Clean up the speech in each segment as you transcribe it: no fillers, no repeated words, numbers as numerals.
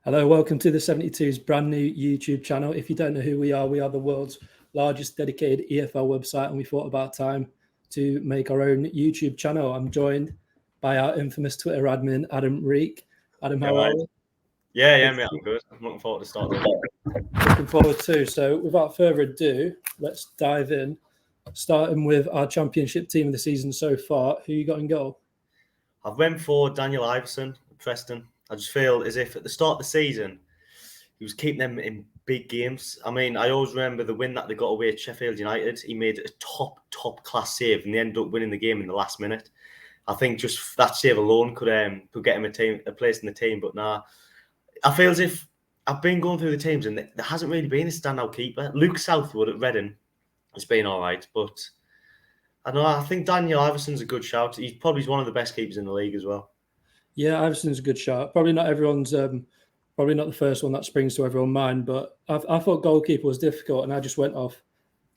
Hello, welcome to the 72's brand new YouTube channel. If you don't know who we are the world's largest dedicated EFL website, and we thought about time to make our own YouTube channel. I'm joined by our infamous Twitter admin, Adam Reek. Adam, how are you? Yeah, mate, I'm good. I'm looking forward to starting. Looking forward too. So without further ado, let's dive in. Starting with our championship team of the season so far. Who you got in goal? I've went for Daniel Iverson, Preston. I just feel as if at the start of the season, he was keeping them in big games. I mean, I always remember the win that they got away at Sheffield United. He made a top class save, and they ended up winning the game in the last minute. I think just that save alone could get him a place in the team. But nah, I feel as if I've been going through the teams, and there hasn't really been a standout keeper. Luke Southwood at Reading has been all right, but I don't know. I think Daniel Iverson's a good shout. He's probably one of the best keepers in the league as well. Yeah, Iverson's a good shout. Probably not everyone's, probably not the first one that springs to everyone's mind, but I thought goalkeeper was difficult, and I just went off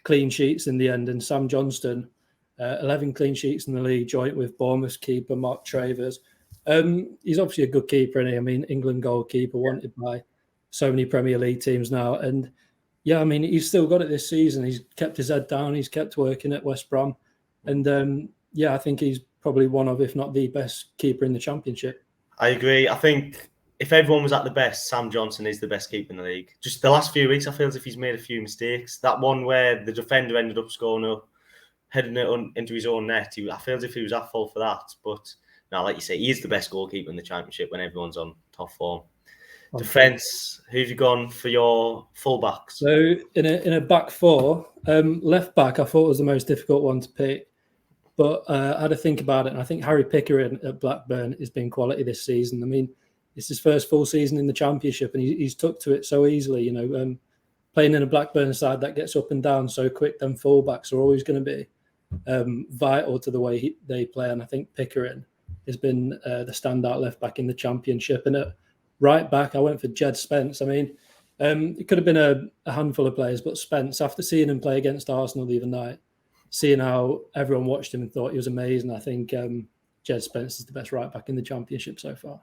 clean sheets in the end. And Sam Johnston, 11 clean sheets in the league, joint with Bournemouth keeper Mark Travers. He's obviously a good keeper, isn't he? I mean, England goalkeeper wanted by so many Premier League teams now. And yeah, I mean, he's still got it this season. He's kept his head down. He's kept working at West Brom. And yeah, I think he's probably one of, if not the best keeper in the Championship. I agree. I think if everyone was at the best, Sam Johnson is the best keeper in the league. Just the last few weeks, I feel as if he's made a few mistakes. That one where the defender ended up scoring up, heading it into his own net, I feel as if he was at fault for that. But now, like you say, he is the best goalkeeper in the Championship when everyone's on top form. Okay. Defence, who've you gone for your fullbacks? So in a back four, left back, I thought was the most difficult one to pick. But I had to think about it, and I think Harry Pickering at Blackburn has been quality this season. I mean, it's his first full season in the Championship, and he's took to it so easily. You know, playing in a Blackburn side that gets up and down so quick, then fullbacks are always going to be vital to the way they play. And I think Pickering has been the standout left back in the Championship. And at right back, I went for Jed Spence. I mean, it could have been a handful of players, but Spence, after seeing him play against Arsenal the other night, seeing how everyone watched him and thought he was amazing, I think Jed Spence is the best right back in the Championship so far.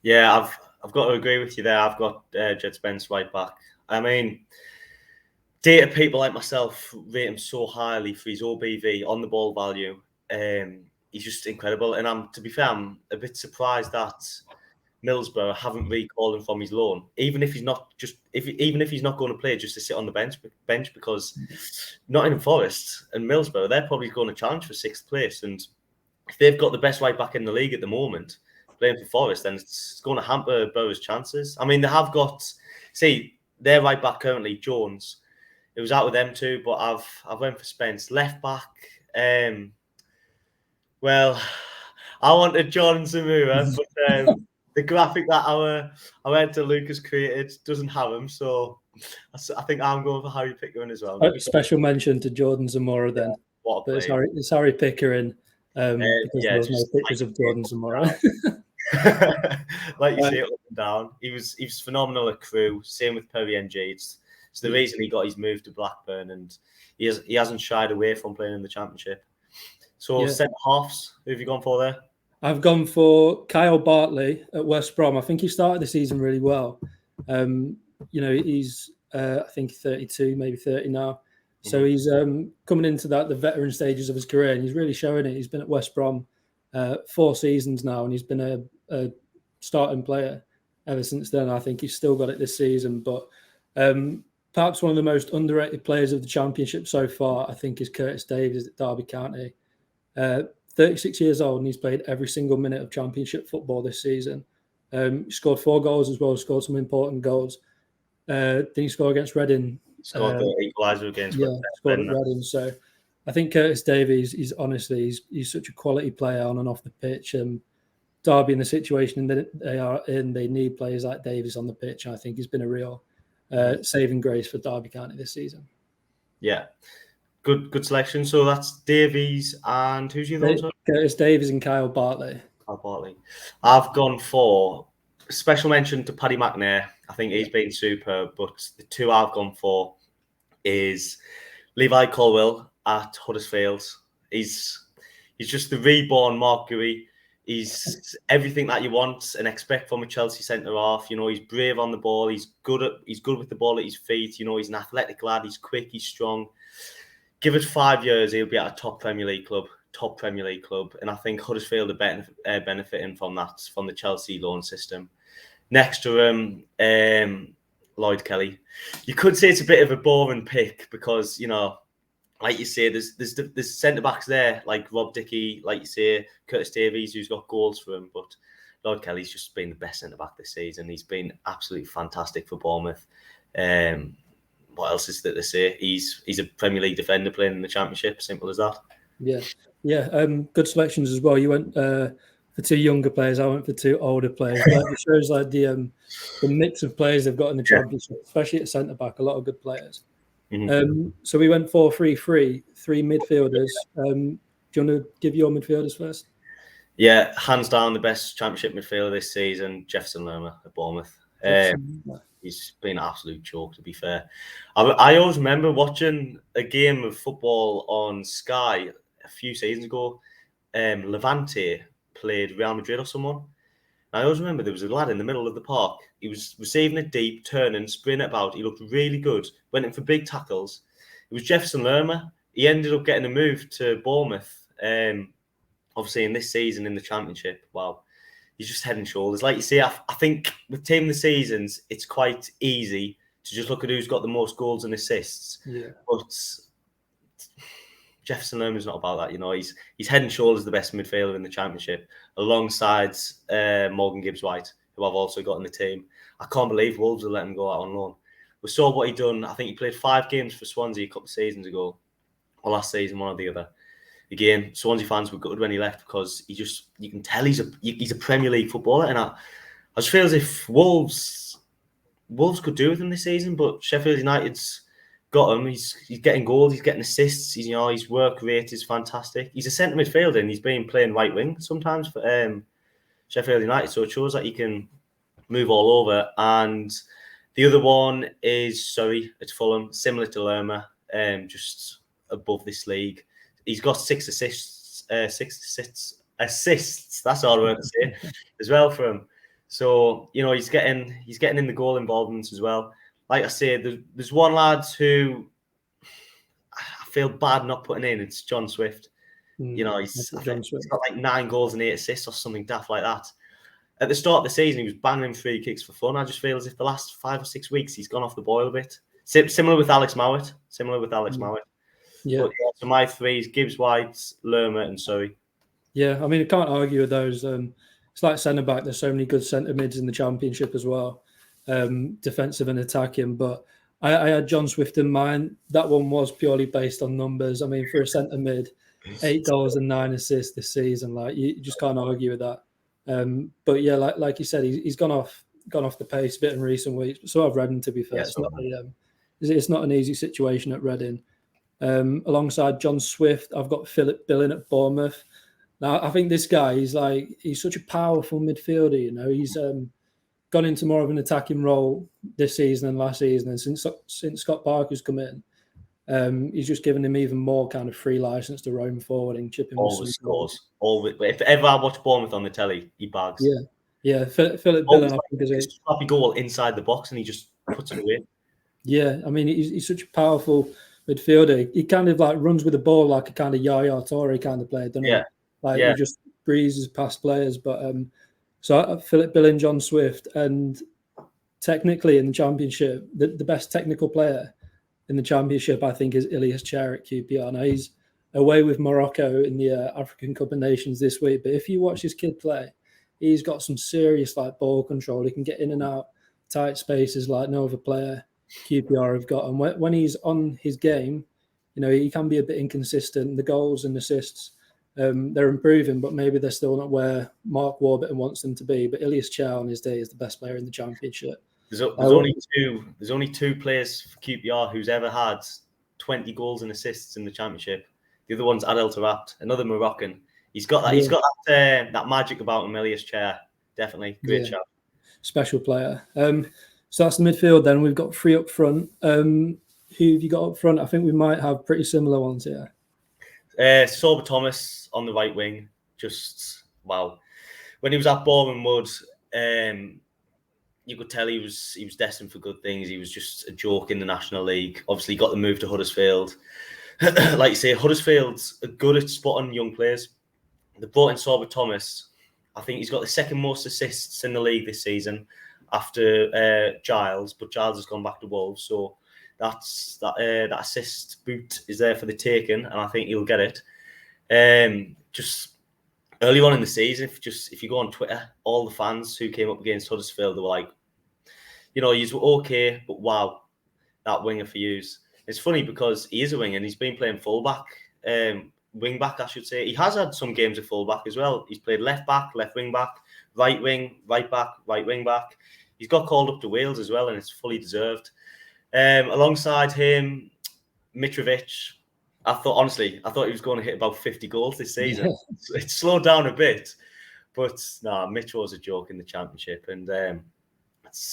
Yeah, I've got to agree with you there. I've got Jed Spence right back. I mean, data people like myself rate him so highly for his OBV, on the ball value. He's just incredible. And to be fair, I'm a bit surprised that Middlesbrough haven't recalled him from his loan, even if he's not going to play, just to sit on the bench because Nottingham Forest and Middlesbrough, they're probably going to challenge for 6th place, and if they've got the best right back in the league at the moment playing for Forest, then it's going to hamper Borough's chances. I mean, they have got, their right back currently, Jones. It was out with them too, but I've went for Spence. Left back, well, I wanted John Zamura, but the graphic that our editor Lucas created doesn't have him, so I think I'm going for Harry Pickering as well. Special mention to Jordan Zamora then. What a play. It's Harry Pickering because there was no pictures of Jordan Zamora. Like you say, up and down. He was phenomenal at Crewe. Same with Perry NG. It's the reason he got his move to Blackburn, and he hasn't shied away from playing in the Championship. So centre halves, who have you gone for there? I've gone for Kyle Bartley at West Brom. I think he started the season really well. You know, he's I think 32, maybe 30 now. So he's coming into the veteran stages of his career, and he's really showing it. He's been at West Brom 4 seasons now, and he's been a starting player ever since then. I think he's still got it this season. But perhaps one of the most underrated players of the Championship so far, I think, is Curtis Davies at Derby County. 36 years old, and he's played every single minute of Championship football this season. He scored 4 goals as well, scored some important goals. Did he score against Reading? Scored the equaliser against scored at Reading. So I think Curtis Davies, he's such a quality player on and off the pitch. Derby in the situation that they are in, they need players like Davies on the pitch. And I think he's been a real saving grace for Derby County this season. Yeah. Good selection. So that's Davies and who's your other one? Curtis Davies and Kyle Bartley. I've gone for special mention to Paddy McNair. I think he's been superb, but the two I've gone for is Levi Colwill at Huddersfield. He's just the reborn Mark Gouy. He's everything that you want and expect from a Chelsea centre half. You know, he's brave on the ball. He's good with the ball at his feet. You know, he's an athletic lad. He's quick. He's strong. Give it 5 years, he'll be at a top Premier League club. And I think Huddersfield are benefiting from that, from the Chelsea loan system. Next to him, Lloyd Kelly. You could say it's a bit of a boring pick because, you know, like you say, there's centre backs there like Rob Dickey, like you say, Curtis Davies, who's got goals for him. But Lloyd Kelly's just been the best centre back this season. He's been absolutely fantastic for Bournemouth. What else is there to say? He's a Premier League defender playing in the Championship. Simple as that. Yeah. Good selections as well. You went for 2 younger players. I went for 2 older players. But it shows like the mix of players they've got in the Championship, especially at centre back. A lot of good players. Mm-hmm. So we went 4-3-3, 3 midfielders. Do you want to give your midfielders first? Yeah, hands down the best Championship midfielder this season, Jefferson Lerma at Bournemouth. He's been an absolute joke, to be fair. I always remember watching a game of football on Sky a few seasons ago. Levante played Real Madrid or someone. I always remember there was a lad in the middle of the park. He was receiving it deep, turning, sprinting about. He looked really good. Went in for big tackles. It was Jefferson Lerma. He ended up getting a move to Bournemouth. Obviously, in this season in the Championship. Wow. He's just head and shoulders. Like you say, I think with Team of the Seasons, it's quite easy to just look at who's got the most goals and assists. Yeah. But Jefferson Lerma's not about that. You know, he's head and shoulders the best midfielder in the Championship, alongside Morgan Gibbs-White, who I've also got in the team. I can't believe Wolves will let him go out on loan. We saw what he done. I think he played 5 games for Swansea a couple of seasons ago, or last season, one or the other. Again, Swansea fans were gutted when he left because you can tell he's a Premier League footballer, and I just feel as if Wolves could do with him this season, but Sheffield United's got him. He's getting goals, he's getting assists. His work rate is fantastic. He's a centre midfielder and he's been playing right wing sometimes for Sheffield United, so it shows that he can move all over. And the other one is Surrey at Fulham, similar to Lerma, just above this league. He's got 6 assists. That's all I want to say as well for him. So he's getting in the goal involvements as well. Like I say, there's one lad who I feel bad not putting in. It's John Swift. He's got like 9 goals and 8 assists or something daft like that. At the start of the season, he was banging free kicks for fun. I just feel as if the last 5 or 6 weeks he's gone off the boil a bit. Similar with Alex Mowat. Yeah. But so my 3 is Gibbs, White, Lerma, and Surrey. Yeah, I mean, I can't argue with those. It's like centre back. There's so many good centre mids in the Championship as well, defensive and attacking. But I had John Swift in mind. That one was purely based on numbers. I mean, for a centre mid, 8 goals and 9 assists this season. Like you just can't argue with that. But yeah, like you said, he's gone off the pace a bit in recent weeks. So I've Reading, to be fair. It's not an easy situation at Reading. Alongside John Swift, I've got Philip Billing at Bournemouth. Now, I think this guy, he's such a powerful midfielder. He's gone into more of an attacking role this season than last season, and since Scott Parker's come in, he's just given him even more kind of free license to roam forward and chip in. Always scores. Always. If ever I watch Bournemouth on the telly, he bags. Yeah. Philip Billing, I think, is a sloppy goal inside the box, and he just puts it away. Yeah, I mean, he's such a powerful midfielder. He kind of like runs with the ball like a kind of Yaya Toure kind of player, doesn't he? He just breezes past players. But so Philip Billing, John Swift, and technically in the Championship, the best technical player in the Championship, I think, is Ilias Chair at QPR. Now he's away with Morocco in the African Cup of Nations this week. But if you watch this kid play, he's got some serious like ball control. He can get in and out tight spaces like no other player QPR have got. And when he's on his game, he can be a bit inconsistent. The goals and assists, they're improving, but maybe they're still not where Mark Warburton wants them to be. But Ilias Chow on his day is the best player in the Championship. There's only two players for QPR who's ever had 20 goals and assists in the Championship. The other one's Adel Taarabt, another Moroccan. He's got that. Yeah. He's got that magic about him. Ilias Chair, definitely great shout. Special player. So that's the midfield. Then we've got 3 up front. Who have you got up front? I think we might have pretty similar ones here. Sorba Thomas on the right wing. Just wow. when he was at Boreham Wood, you could tell he was destined for good things. He was just a joke in the National League. Obviously, got the move to Huddersfield. Like you say, Huddersfield's are good at spotting young players. They brought in Sorba Thomas. I think he's got the second most assists in the league this season after Giles, but Giles has gone back to Wolves. So that assist boot is there for the taking, and I think he'll get it. Just early on in the season, if you go on Twitter, all the fans who came up against Huddersfield, they were like, you were okay, but wow, that winger for yous. It's funny because he is a winger and he's been playing fullback, wing back, I should say. He has had some games of fullback as well. He's played left back, left wing back, right wing, right back, right wing back. He's got called up to Wales as well, and it's fully deserved. Alongside him, Mitrovic. I thought he was going to hit about 50 goals this season. Yeah. It's slowed down a bit, but Mitch was a joke in the Championship, and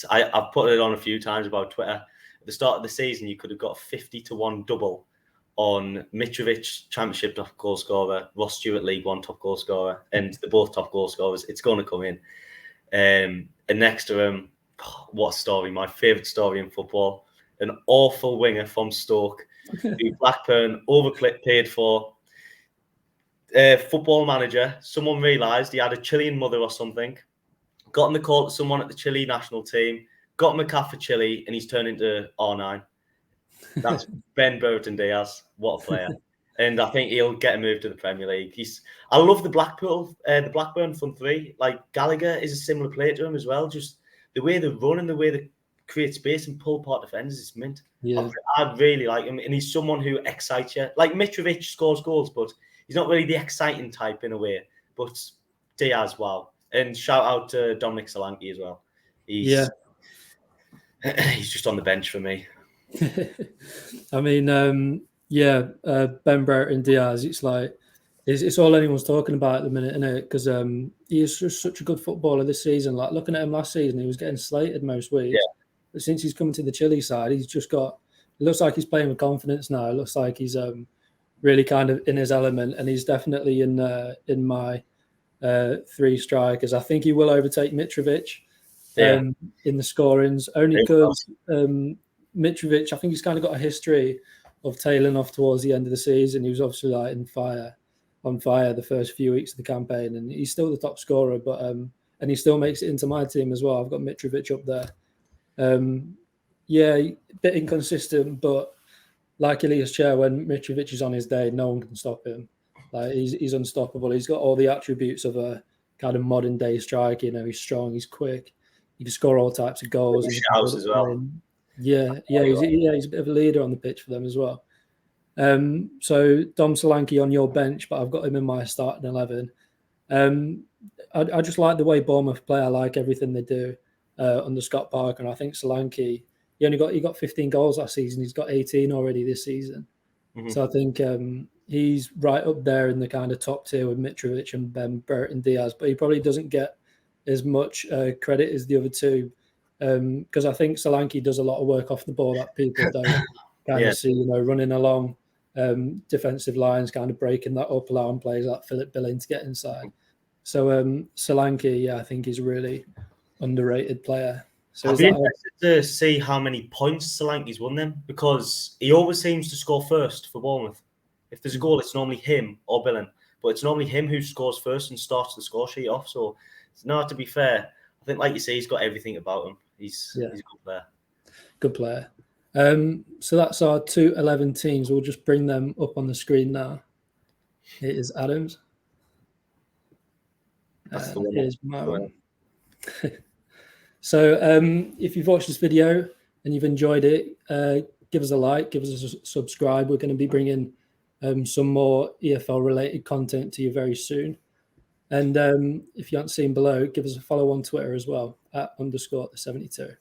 I've put it on a few times about Twitter. At the start of the season, you could have got 50-1 double on Mitrovic, Championship top goal scorer, Ross Stewart, League One top goal scorer, and they're both top goal scorers. It's going to come in. And next to him, what a story! My favourite story in football. An awful winger from Stoke, who Blackburn overpaid for. Football manager, someone realised he had a Chilean mother or something, got him the call to someone at the Chile national team, got him a calf for Chile, and he's turned into R9. That's Ben Burton Diaz. What a player. And I think he'll get a move to the Premier League. I love the Blackburn front three. Like, Gallagher is a similar player to him as well. Just the way they run and the way they create space and pull apart defenders is mint. Yeah. I really like him. And he's someone who excites you. Like, Mitrovic scores goals, but he's not really the exciting type in a way. But Diaz, wow. And shout out to Dominic Solanke as well. He's just on the bench for me. I mean, Ben Burton Diaz, it's like it's all anyone's talking about at the minute, isn't it? Because he is just such a good footballer this season. Like, looking at him last season, he was getting slated most weeks. Yeah. But since he's come to the Chile side, he's just got. It looks like he's playing with confidence now. It looks like he's really kind of in his element, and he's definitely in my three strikers. I think he will overtake Mitrovic in the scorings, only because Mitrovic, I think he's kind of got a history of tailing off towards the end of the season. He was obviously like on fire the first few weeks of the campaign, and he's still the top scorer, but and he still makes it into my team as well. I've got Mitrovic up there. A bit inconsistent, but like Elias Chair, when Mitrovic is on his day, no one can stop him. Like, he's unstoppable. He's got all the attributes of a kind of modern day striker. You know, he's strong, he's quick, he can score all types of goals. He shouts as well. He's a bit of a leader on the pitch for them as well. So Dom Solanke on your bench, but I've got him in my starting 11. I just like the way Bournemouth play. I like everything they do under Scott Parker, and I think Solanke, he got 15 goals last season. He's got 18 already this season. Mm-hmm. So I think he's right up there in the kind of top tier with Mitrovic and Ben Burton Diaz, but he probably doesn't get as much credit as the other two. Because I think Solanke does a lot of work off the ball that people don't kind of see, running along defensive lines, kind of breaking that up, allowing players like Philip Billing to get inside. So Solanke, I think he's a really underrated player. So I'd be interested to see how many points Solanke's won them, because he always seems to score first for Bournemouth. If there's a goal, it's normally him or Billing, but it's normally him who scores first and starts the score sheet off. So, to be fair, I think, like you say, he's got everything about him. He's a good player. Good player. So that's our 2-11 teams. We'll just bring them up on the screen now. Here is Adam's. That's the one. Here's my one. So if you've watched this video and you've enjoyed it, give us a like, give us a subscribe. We're going to be bringing some more EFL-related content to you very soon. And if you haven't seen below, give us a follow on Twitter as well, @_the72.